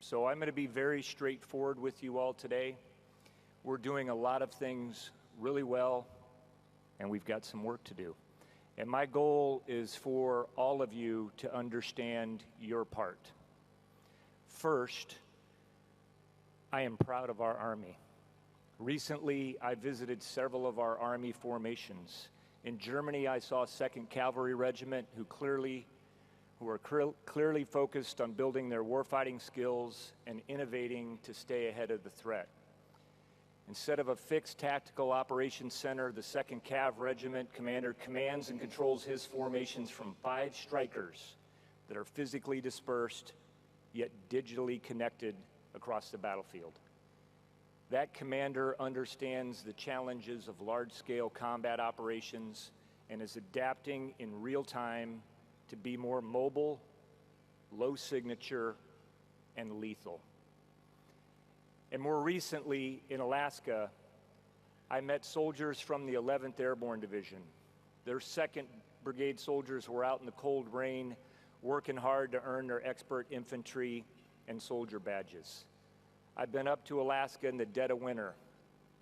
So I'm going to be very straightforward with you all today. We're doing a lot of things really well, and we've got some work to do. And my goal is for all of you to understand your part. First, I am proud of our Army. Recently, I visited several of our Army formations. In Germany, I saw 2nd Cavalry Regiment who are clearly focused on building their warfighting skills and innovating to stay ahead of the threat. Instead of a fixed tactical operations center, the 2nd Cav Regiment commander commands and controls his formations from 5 strikers that are physically dispersed yet digitally connected across the battlefield. That commander understands the challenges of large-scale combat operations and is adapting in real time to be more mobile, low signature, and lethal. And more recently, in Alaska, I met soldiers from the 11th Airborne Division. Their 2nd Brigade soldiers were out in the cold rain, working hard to earn their expert infantry and soldier badges. I've been up to Alaska in the dead of winter,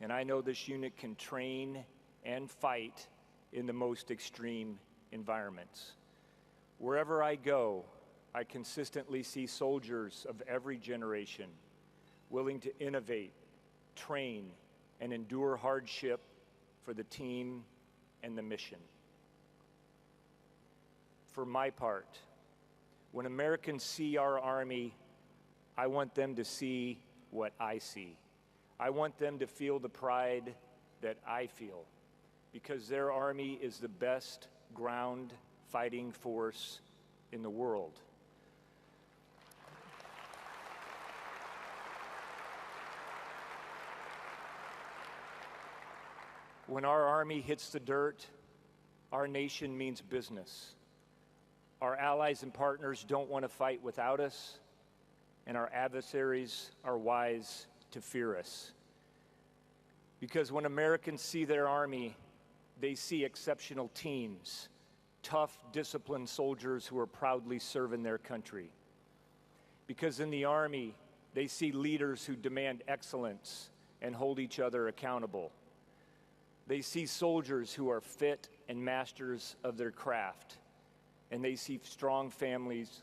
and I know this unit can train and fight in the most extreme environments. Wherever I go, I consistently see soldiers of every generation willing to innovate, train, and endure hardship for the team and the mission. For my part, when Americans see our Army, I want them to see what I see. I want them to feel the pride that I feel, because their Army is the best ground fighting force in the world. When our Army hits the dirt, our nation means business. Our allies and partners don't want to fight without us, and our adversaries are wise to fear us. Because when Americans see their Army, they see exceptional teams, tough, disciplined soldiers who are proudly serving their country. Because in the Army, they see leaders who demand excellence and hold each other accountable. They see soldiers who are fit and masters of their craft, and they see strong families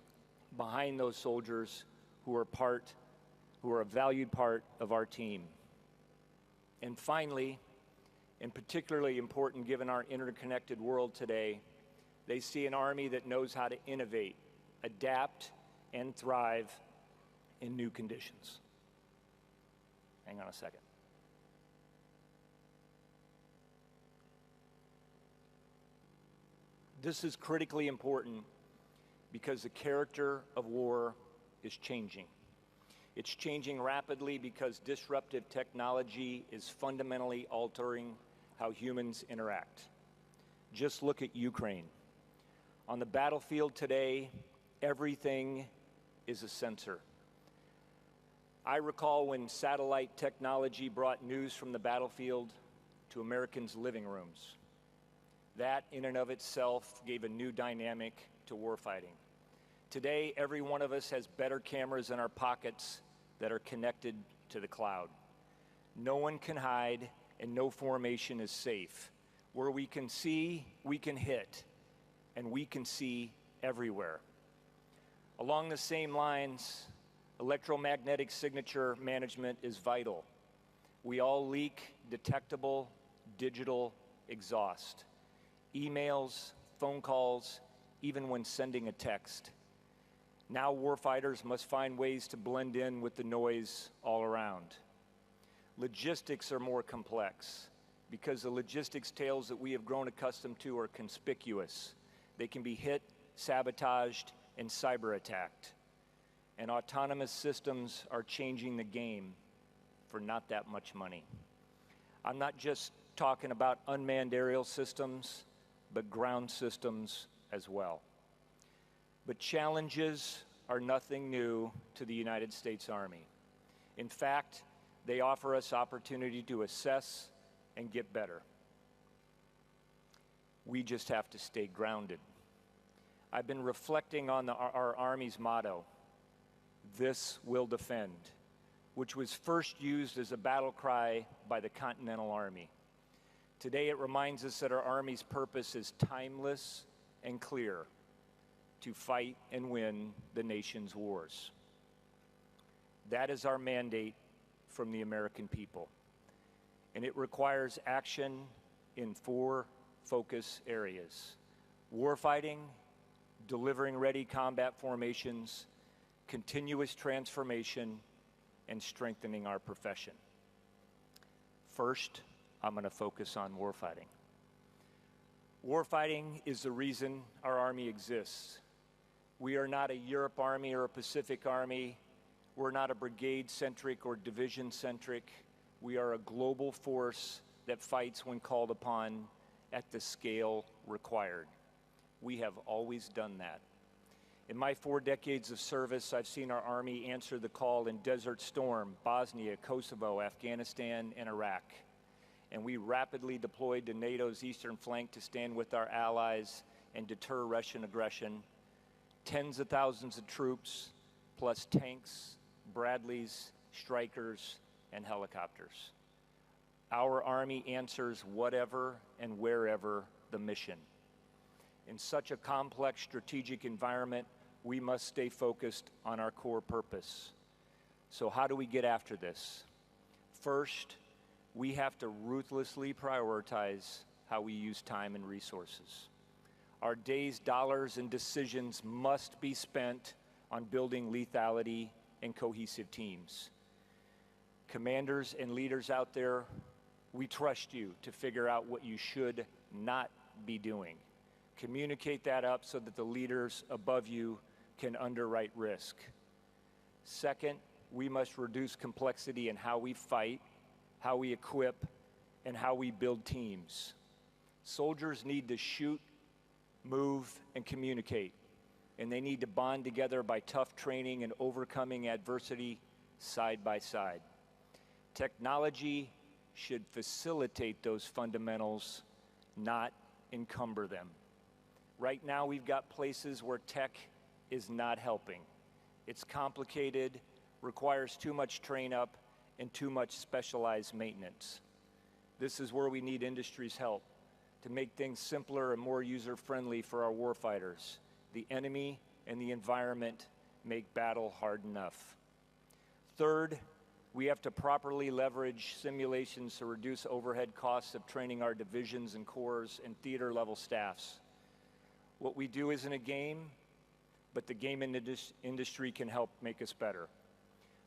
behind those soldiers who are a valued part of our team. And finally, and particularly important given our interconnected world today, they see an Army that knows how to innovate, adapt, and thrive in new conditions. Hang on a second. This is critically important because the character of war is changing. It's changing rapidly because disruptive technology is fundamentally altering how humans interact. Just look at Ukraine. On the battlefield today, everything is a sensor. I recall when satellite technology brought news from the battlefield to Americans' living rooms. That, in and of itself, gave a new dynamic to warfighting. Today, every one of us has better cameras in our pockets that are connected to the cloud. No one can hide, and no formation is safe. Where we can see, we can hit, and we can see everywhere. Along the same lines, electromagnetic signature management is vital. We all leak detectable digital exhaust. Emails, phone calls, even when sending a text. Now warfighters must find ways to blend in with the noise all around. Logistics are more complex because the logistics tales that we have grown accustomed to are conspicuous. They can be hit, sabotaged, and cyber-attacked. And autonomous systems are changing the game for not that much money. I'm not just talking about unmanned aerial systems, but ground systems as well. But challenges are nothing new to the United States Army. In fact, they offer us opportunity to assess and get better. We just have to stay grounded. I've been reflecting on our Army's motto, "This will defend," which was first used as a battle cry by the Continental Army. Today it reminds us that our Army's purpose is timeless and clear: to fight and win the nation's wars. That is our mandate from the American people, and it requires action in 4 focus areas: warfighting, delivering ready combat formations, continuous transformation, and strengthening our profession. First, I'm going to focus on warfighting. Warfighting is the reason our Army exists. We are not a Europe Army or a Pacific Army. We're not a brigade-centric or division-centric. We are a global force that fights when called upon at the scale required. We have always done that. In my 4 decades of service, I've seen our Army answer the call in Desert Storm, Bosnia, Kosovo, Afghanistan, and Iraq. And we rapidly deployed to NATO's eastern flank to stand with our allies and deter Russian aggression. Tens of thousands of troops, plus tanks, Bradleys, Strykers, and helicopters. Our Army answers whatever and wherever the mission. In such a complex strategic environment, we must stay focused on our core purpose. So how do we get after this? First, we have to ruthlessly prioritize how we use time and resources. Our days, dollars, and decisions must be spent on building lethality and cohesive teams. Commanders and leaders out there, we trust you to figure out what you should not be doing. Communicate that up so that the leaders above you can underwrite risk. Second, we must reduce complexity in how we fight, how we equip, and how we build teams. Soldiers need to shoot, move, and communicate, and they need to bond together by tough training and overcoming adversity side by side. Technology should facilitate those fundamentals, not encumber them. Right now, we've got places where tech is not helping. It's complicated, requires too much train-up, and too much specialized maintenance. This is where we need industry's help to make things simpler and more user-friendly for our warfighters. The enemy and the environment make battle hard enough. Third, we have to properly leverage simulations to reduce overhead costs of training our divisions and corps and theater-level staffs. What we do isn't a game, but the game industry can help make us better.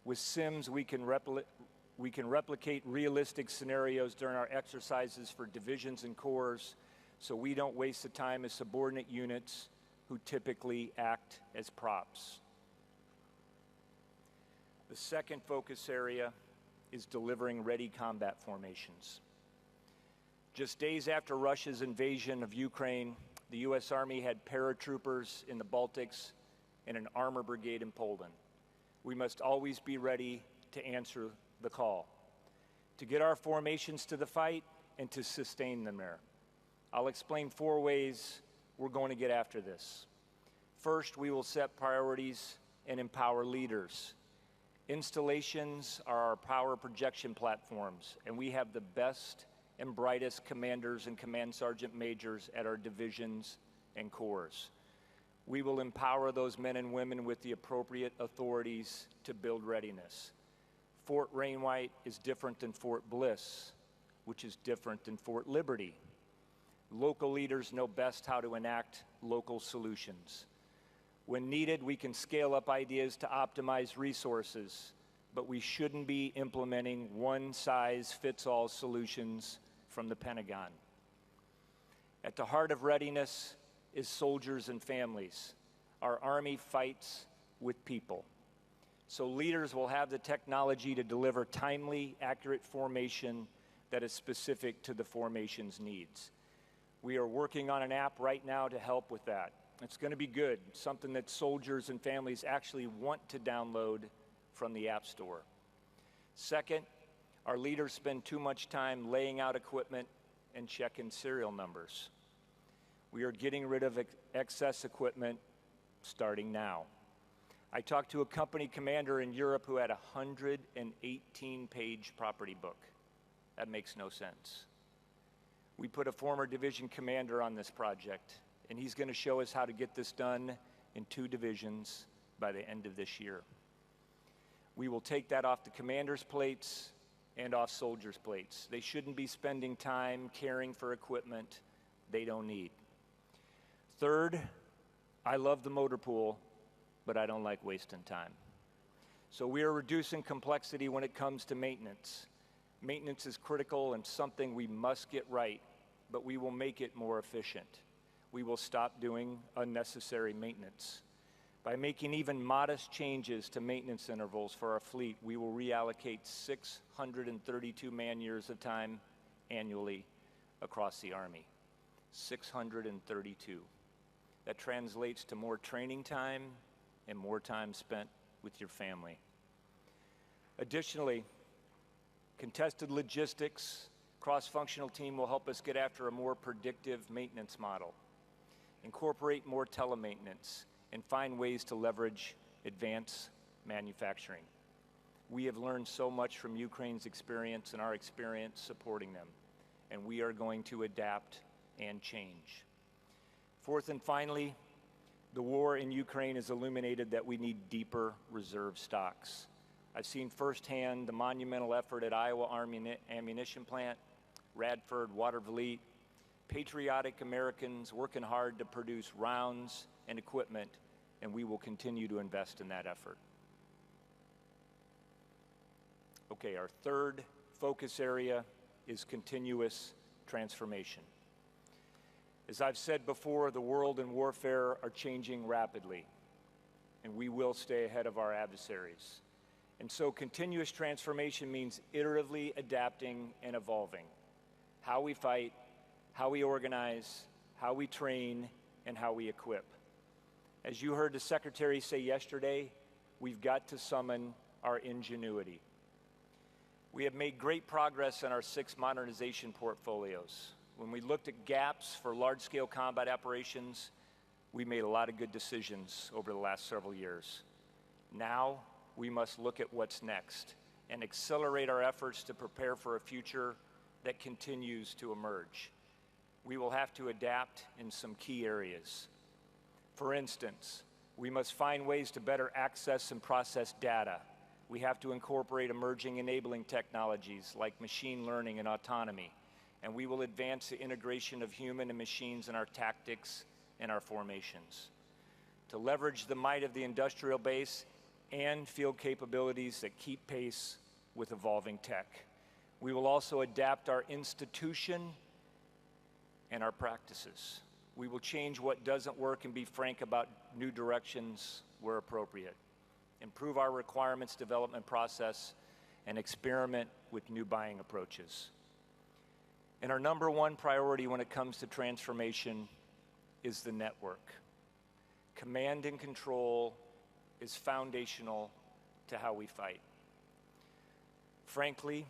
With sims, we can replicate realistic scenarios during our exercises for divisions and corps, so we don't waste the time as subordinate units who typically act as props. The second focus area is delivering ready combat formations. Just days after Russia's invasion of Ukraine, the U.S. Army had paratroopers in the Baltics and an armor brigade in Poland. We must always be ready to answer the call, to get our formations to the fight and to sustain them there. I'll explain 4 ways we're going to get after this. First, we will set priorities and empower leaders. Installations are our power projection platforms, and we have the best and brightest commanders and command sergeant majors at our divisions and corps. We will empower those men and women with the appropriate authorities to build readiness. Fort Rainwhite is different than Fort Bliss, which is different than Fort Liberty. Local leaders know best how to enact local solutions. When needed, we can scale up ideas to optimize resources, but we shouldn't be implementing one-size-fits-all solutions from the Pentagon. At the heart of readiness is soldiers and families. Our Army fights with people. So leaders will have the technology to deliver timely, accurate formation that is specific to the formation's needs. We are working on an app right now to help with that. It's going to be good, something that soldiers and families actually want to download from the App Store. Second, our leaders spend too much time laying out equipment and checking serial numbers. We are getting rid of excess equipment starting now. I talked to a company commander in Europe who had a 118-page property book. That makes no sense. We put a former division commander on this project, and he's going to show us how to get this done in 2 divisions by the end of this year. We will take that off the commander's plates and off soldiers' plates. They shouldn't be spending time caring for equipment they don't need. Third, I love the motor pool, but I don't like wasting time. So we are reducing complexity when it comes to maintenance. Maintenance is critical and something we must get right, but we will make it more efficient. We will stop doing unnecessary maintenance. By making even modest changes to maintenance intervals for our fleet, we will reallocate 632 man-years of time annually across the Army. 632. That translates to more training time and more time spent with your family. Additionally, contested logistics, cross-functional team will help us get after a more predictive maintenance model, incorporate more telemaintenance, and find ways to leverage advanced manufacturing. We have learned so much from Ukraine's experience and our experience supporting them, and we are going to adapt and change. Fourth and finally, the war in Ukraine has illuminated that we need deeper reserve stocks. I've seen firsthand the monumental effort at Iowa Army Ammunition Plant, Radford, Watervliet, patriotic Americans working hard to produce rounds and equipment, and we will continue to invest in that effort. Okay, our third focus area is continuous transformation. As I've said before, the world and warfare are changing rapidly, and we will stay ahead of our adversaries. And so continuous transformation means iteratively adapting and evolving. How we fight, how we organize, how we train, and how we equip. As you heard the Secretary say yesterday, we've got to summon our ingenuity. We have made great progress in our 6 modernization portfolios. When we looked at gaps for large-scale combat operations, we made a lot of good decisions over the last several years. Now, we must look at what's next and accelerate our efforts to prepare for a future that continues to emerge. We will have to adapt in some key areas. For instance, we must find ways to better access and process data. We have to incorporate emerging enabling technologies like machine learning and autonomy, and we will advance the integration of human and machines in our tactics and our formations. To leverage the might of the industrial base and field capabilities that keep pace with evolving tech. We will also adapt our institution and our practices. We will change what doesn't work and be frank about new directions where appropriate. Improve our requirements development process and experiment with new buying approaches. And our number one priority when it comes to transformation is the network. Command and control is foundational to how we fight. Frankly,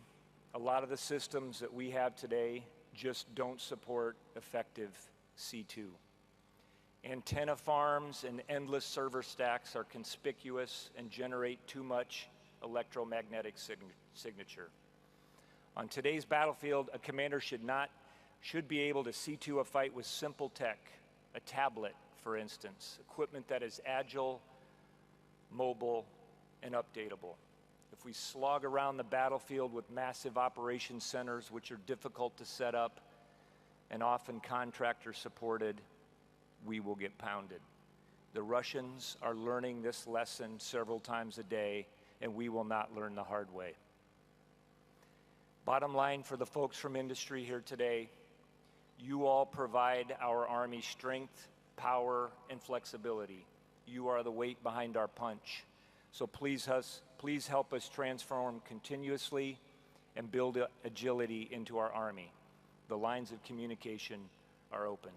a lot of the systems that we have today just don't support effective C2. Antenna farms and endless server stacks are conspicuous and generate too much electromagnetic signature. On today's battlefield, a commander should be able to C2 a fight with simple tech, a tablet, for instance, equipment that is agile, mobile, and updatable. If we slog around the battlefield with massive operations centers, which are difficult to set up and often contractor supported, we will get pounded. The Russians are learning this lesson several times a day, and we will not learn the hard way. Bottom line for the folks from industry here today, you all provide our Army strength, power, and flexibility. You are the weight behind our punch. So please help us transform continuously and build agility into our Army. The lines of communication are open.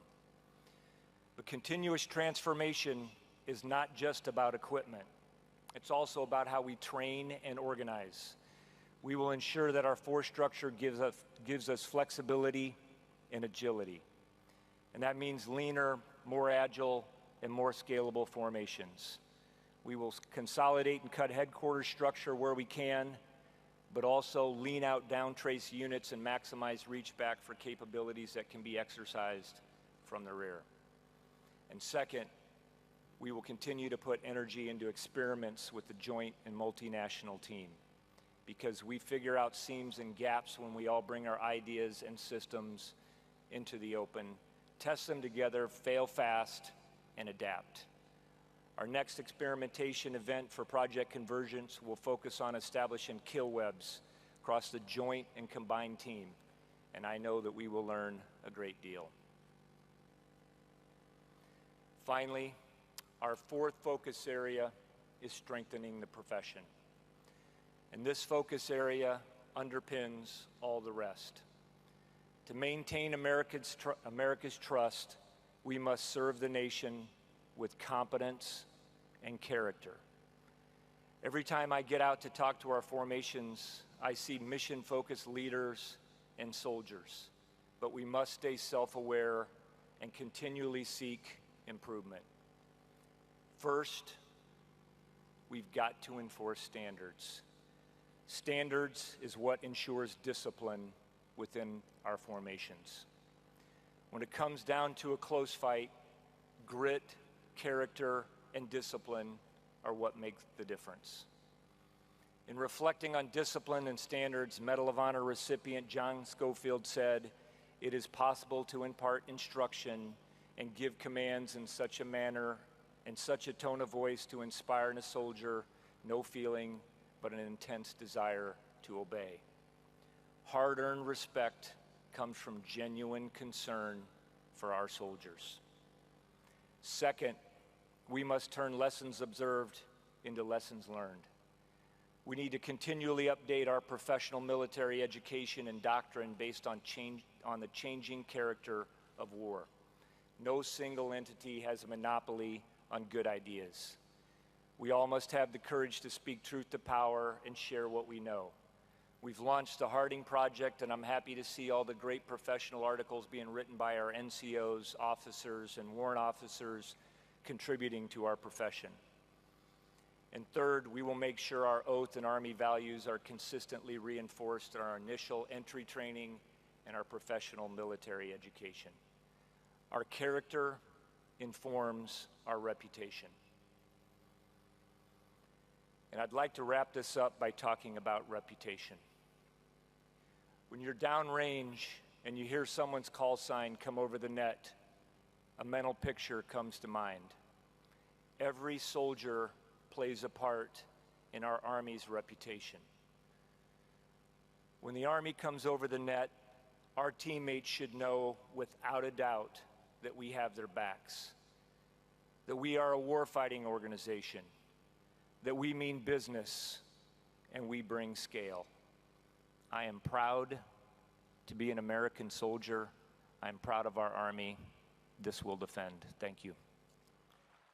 But continuous transformation is not just about equipment. It's also about how we train and organize. We will ensure that our force structure gives us flexibility and agility. And that means leaner, more agile, and more scalable formations. We will consolidate and cut headquarters structure where we can, but also lean out down trace units and maximize reach back for capabilities that can be exercised from the rear. And second, we will continue to put energy into experiments with the joint and multinational team, because we figure out seams and gaps when we all bring our ideas and systems into the open, test them together, fail fast, and adapt. Our next experimentation event for Project Convergence will focus on establishing kill webs across the joint and combined team, and I know that we will learn a great deal. Finally, our fourth focus area is strengthening the profession. And this focus area underpins all the rest. To maintain America's trust, we must serve the nation with competence and character. Every time I get out to talk to our formations, I see mission-focused leaders and soldiers, but we must stay self-aware and continually seek improvement. First, we've got to enforce standards. Standards is what ensures discipline within our formations. When it comes down to a close fight, grit, character, and discipline are what make the difference. In reflecting on discipline and standards, Medal of Honor recipient John Schofield said, "It is possible to impart instruction and give commands in such a manner and such a tone of voice to inspire in a soldier no feeling but an intense desire to obey." Hard-earned respect comes from genuine concern for our soldiers. Second, we must turn lessons observed into lessons learned. We need to continually update our professional military education and doctrine based on the changing character of war. No single entity has a monopoly on good ideas. We all must have the courage to speak truth to power and share what we know. We've launched the Harding Project, and I'm happy to see all the great professional articles being written by our NCOs, officers, and warrant officers contributing to our profession. And third, we will make sure our oath and Army values are consistently reinforced in our initial entry training and our professional military education. Our character informs our reputation. And I'd like to wrap this up by talking about reputation. When you're downrange and you hear someone's call sign come over the net, a mental picture comes to mind. Every soldier plays a part in our Army's reputation. When the Army comes over the net, our teammates should know without a doubt that we have their backs, that we are a warfighting organization, that we mean business, and we bring scale. I am proud to be an American soldier. I'm proud of our Army. This will defend. Thank you.